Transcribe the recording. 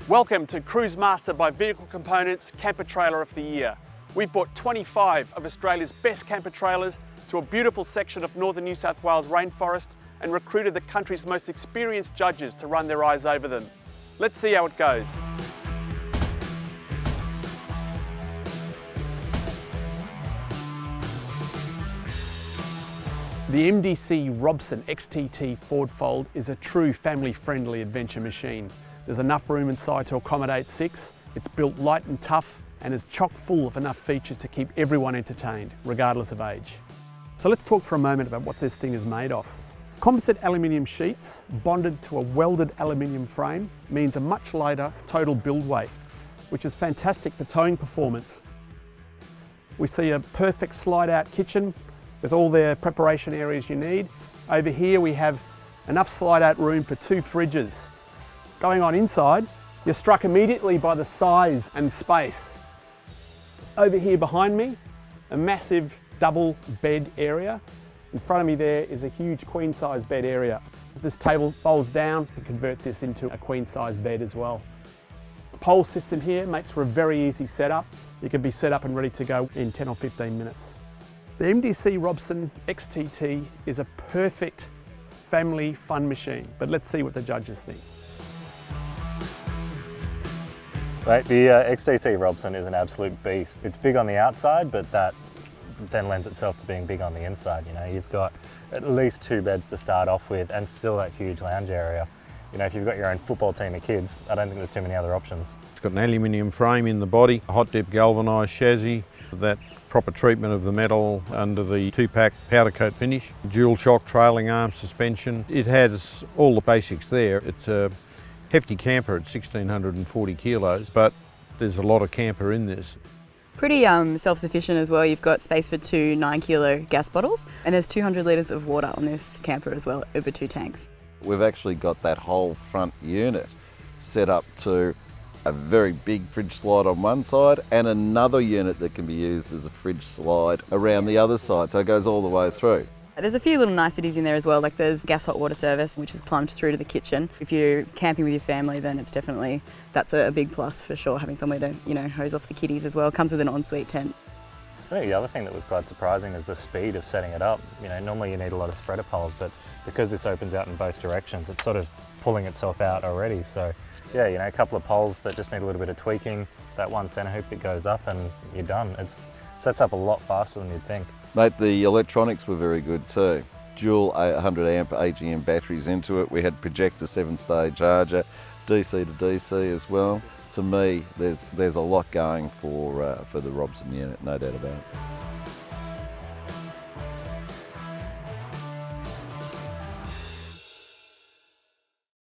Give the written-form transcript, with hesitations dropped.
Welcome to Cruise Master by Vehicle Components Camper Trailer of the Year. We've brought 25 of Australia's best camper trailers to a beautiful section of northern New South Wales rainforest and recruited the country's most experienced judges to run their eyes over them. Let's see how it goes. The MDC ROBSON XTT Ford Fold is a true family-friendly adventure machine. There's enough room inside to accommodate 6, it's built light and tough, and is chock full of enough features to keep everyone entertained, regardless of age. So let's talk for a moment about what this thing is made of. Composite aluminium sheets bonded to a welded aluminium frame means a much lighter total build weight, which is fantastic for towing performance. We see a perfect slide-out kitchen with all the preparation areas you need. Over here we have enough slide-out room for 2 fridges. Going on inside, you're struck immediately by the size and space. Over here behind me, a massive double bed area. In front of me there is a huge queen size bed area. This table folds down to convert this into a queen size bed as well. The pole system here makes for a very easy setup. You can be set up and ready to go in 10 or 15 minutes. The MDC ROBSON XTT is a perfect family fun machine, but let's see what the judges think. Right, the XTT ROBSON is an absolute beast. It's big on the outside, but that then lends itself to being big on the inside. You know, you've got at least 2 beds to start off with and still that huge lounge area. You know, if you've got your own football team of kids, I don't think there's too many other options. It's got an aluminium frame in the body, a hot dip galvanised chassis, that proper treatment of the metal under the 2-pack powder coat finish, dual shock trailing arm suspension. It has all the basics there. It's a hefty camper at 1,640 kilos, but there's a lot of camper in this. Pretty self-sufficient as well. You've got space for 2 9-kilo gas bottles, and there's 200 litres of water on this camper as well, over 2 tanks. We've actually got that whole front unit set up to a very big fridge slide on one side and another unit that can be used as a fridge slide around the other side, so it goes all the way through. There's a few little niceties in there as well, like there's gas hot water service, which is plumbed through to the kitchen. If you're camping with your family, then it's definitely, that's a big plus for sure, having somewhere to, you know, hose off the kiddies as well. It comes with an ensuite tent. I think the other thing that was quite surprising is the speed of setting it up. You know, normally you need a lot of spreader poles, but because this opens out in both directions, it's sort of pulling itself out already. So yeah, you know, a couple of poles that just need a little bit of tweaking, that one centre hoop that goes up and you're done. It sets up a lot faster than you'd think. Mate, the electronics were very good too. Dual 100 amp AGM batteries into it. We had projector 7-stage charger, DC to DC as well. To me, there's a lot going for the ROBSON unit, no doubt about it.